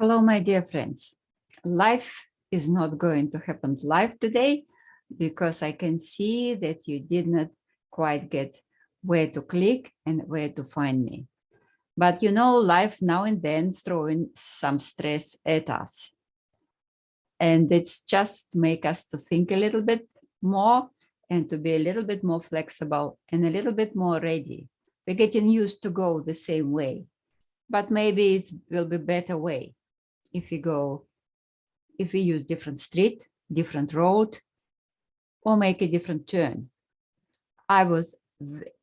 Hello, my dear friends. Life is not going to happen live today because I can see that you did not quite get where to click and where to find me. But you know, life now and then throwing some stress at us. And it's just make us to think a little bit more and to be a little bit more flexible and a little bit more ready. We're getting used to go the same way, but maybe it will be a better way if we use different street, different road, or make a different turn. I was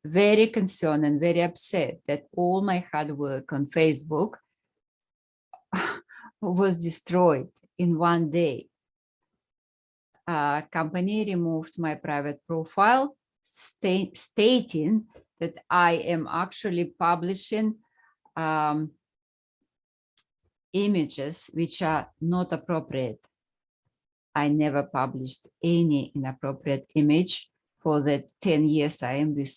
very concerned and very upset that all my hard work on Facebook was destroyed in one day. A company removed my private profile, stating that I am actually publishing images which are not appropriate. I never published any inappropriate image for the 10 years I am with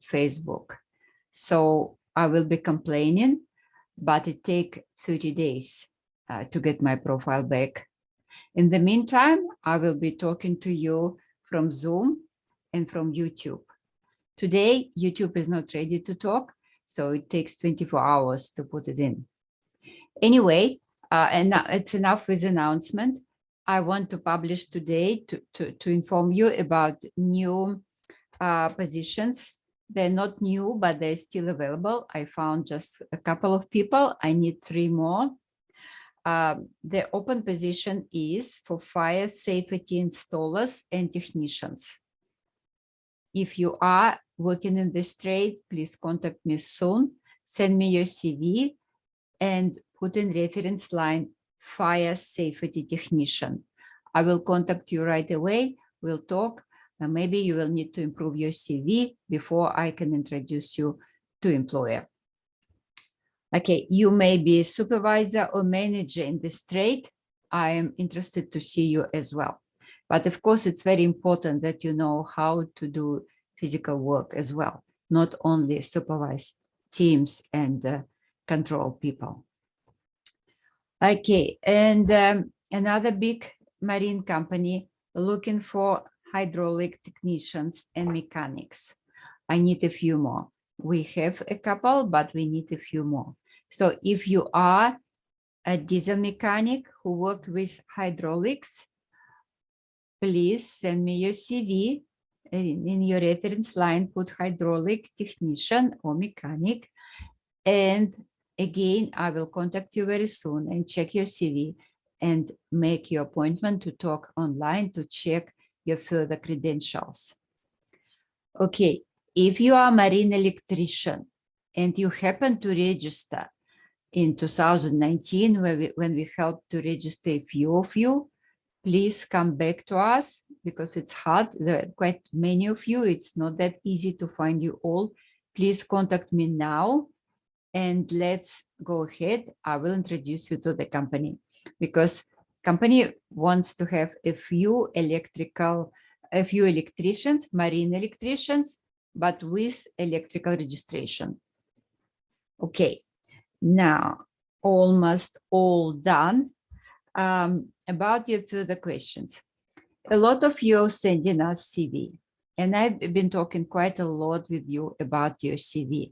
Facebook. So I will be complaining, but it takes 30 days to get my profile back. In the meantime, I will be talking to you from Zoom and from YouTube. Today, YouTube is not ready to talk, so it takes 24 hours to put it in. Anyway, and now it's enough with announcement. I want to publish today to inform you about new positions. They're not new, but they're still available. I found just a couple of people. I need 3 more. The open position is for fire safety installers and technicians. If you are working in this trade, please contact me soon. Send me your CV and put in reference line fire safety technician. I will contact you right away. We'll talk. Maybe you will need to improve your CV before I can introduce you to employer. Okay, you may be a supervisor or manager in this trade. I am interested to see you as well. But of course, it's very important that you know how to do physical work as well, not only supervise teams and control people. Okay, and another big marine company looking for hydraulic technicians and mechanics. I need a few more. We have a couple, but we need a few more. So if you are a diesel mechanic who work with hydraulics, please send me your CV. In your reference line, put hydraulic technician or mechanic. And again, I will contact you very soon and check your CV and make your appointment to talk online to check your further credentials. Okay, if you are a marine electrician and you happen to register in 2019, when we helped to register a few of you, please come back to us because it's hard. There are quite many of you. It's not that easy to find you all. Please contact me now and let's go ahead. I will introduce you to the company because company wants to have a few electricians, marine electricians, but with electrical registration. Okay, now almost all done. About your further questions. A lot of you are sending us CV, and I've been talking quite a lot with you about your CV.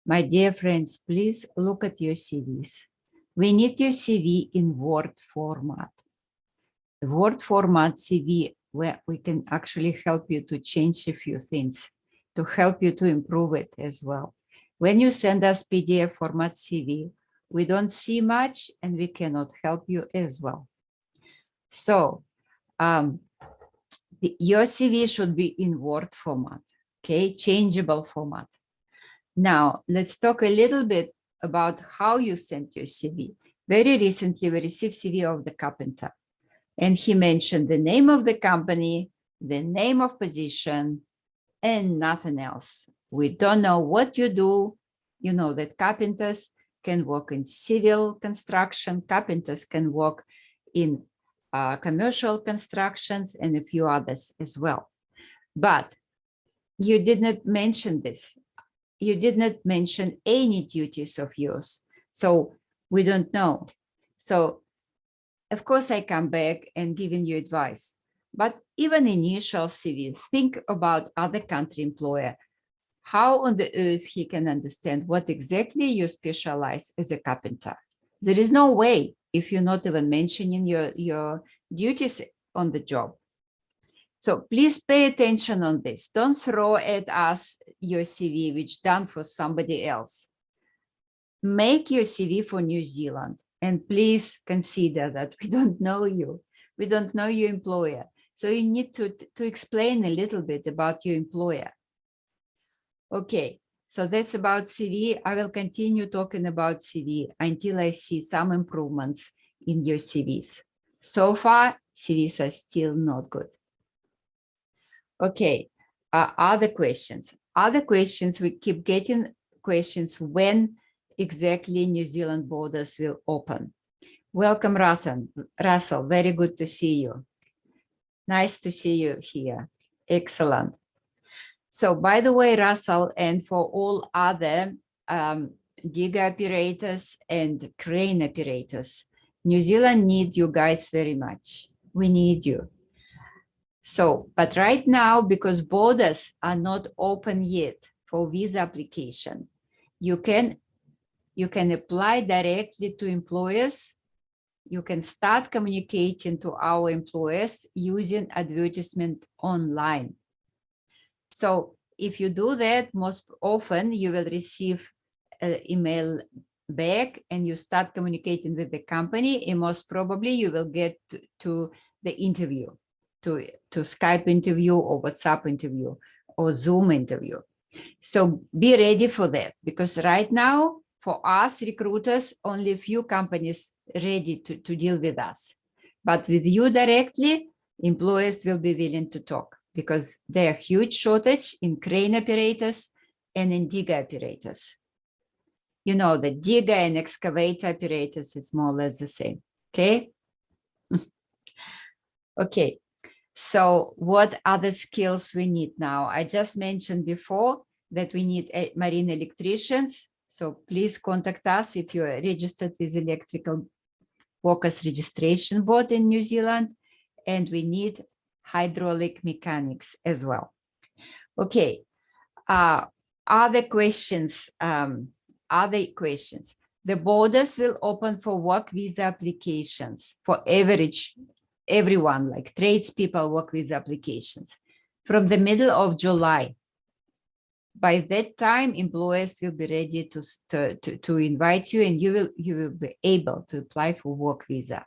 My dear friends, please look at your CVs. We need your CV in Word format. The Word format CV where we can actually help you to change a few things, to help you to improve it as well. When you send us PDF format CV, we don't see much and we cannot help you as well. So your CV should be in Word format, okay, changeable format. Now, let's talk a little bit about how you sent your CV. Very recently, we received CV of the carpenter, and he mentioned the name of the company, the name of position, and nothing else. We don't know what you do. You know that carpenters can work in civil construction, carpenters can work in commercial constructions and a few others as well. But you did not mention this. You did not mention any duties of yours. So we don't know So of course, I come back and giving you advice. But even initial CV, think about other country employer. How on the earth he can understand what exactly you specialize as a carpenter? There is no way if you're not even mentioning your duties on the job. So please pay attention on this. Don't throw at us your CV, which done for somebody else. Make your CV for New Zealand. And please consider that we don't know you. We don't know your employer. So you need to explain a little bit about your employer. Okay, so that's about CV. I will continue talking about CV until I see some improvements in your CVs. So far, CVs are still not good. Okay, other questions. Other questions, we keep getting questions when exactly New Zealand borders will open. Welcome, Russell, very good to see you. Nice to see you here. Excellent. So by the way, Russell, and for all other digger operators and crane operators, New Zealand needs you guys very much. We need you. So, but right now, because borders are not open yet for visa application, you can apply directly to employers. You can start communicating to our employers using advertisement online. So if you do that, most often you will receive an email back and you start communicating with the company, and most probably you will get to the interview, to Skype interview or WhatsApp interview or Zoom interview. So be ready for that, because right now, for us recruiters, only a few companies ready to deal with us. But with you directly, employers will be willing to talk, because there are huge shortage in crane operators and in digger operators. You know, the digger and excavator operators is more or less the same, okay? Okay, so what other skills we need now? I just mentioned before that we need marine electricians. So please contact us if you are registered with Electrical Workers Registration Board in New Zealand, and we need hydraulic mechanics as well. Okay, other questions? Other questions. The borders will open for work visa applications for everyone, like tradespeople work visa applications from the middle of July. By that time, employers will be ready to invite you, and you will be able to apply for work visa.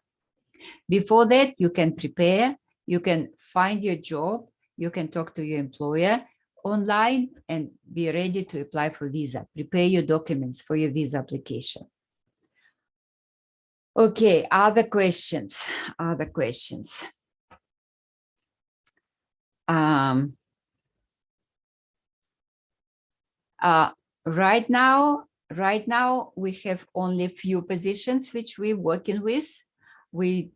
Before that, you can prepare, you can find your job, you can talk to your employer online and be ready to apply for visa. Prepare your documents for your visa application. Okay, other questions, other questions. Right now we have only few positions which we're working with. We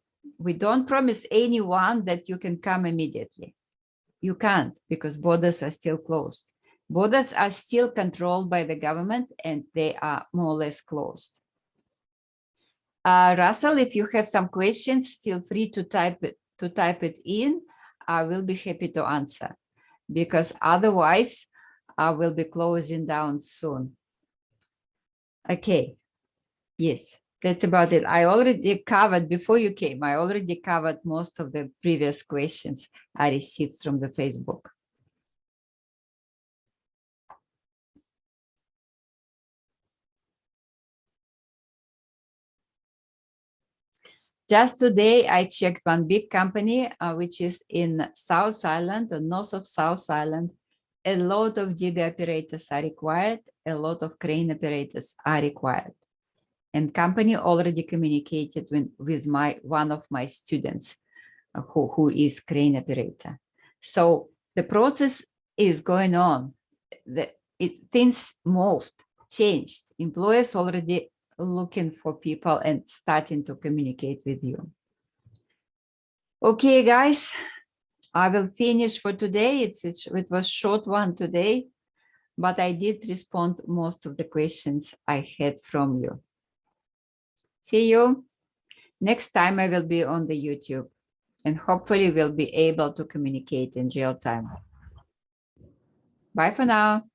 don't promise anyone that you can come immediately. You can't, because borders are still closed. Borders are still controlled by the government, and they are more or less closed. Russell, if you have some questions, feel free to type it in. I will be happy to answer, because otherwise I will be closing down soon. Okay, yes, that's about it. I already covered, before you came, I already covered most of the previous questions I received from the Facebook. Just today, I checked one big company, which is in South Island, or north of South Island. A lot of digger operators are required. A lot of crane operators are required. And company already communicated with one of my students who is crane operator. So the process is going on. Things moved, changed. Employers already looking for people and starting to communicate with you. Okay, guys, I will finish for today. It was short one today, but I did respond most of the questions I had from you. See you. Next time I will be on the YouTube and hopefully we'll be able to communicate in real time. Bye for now.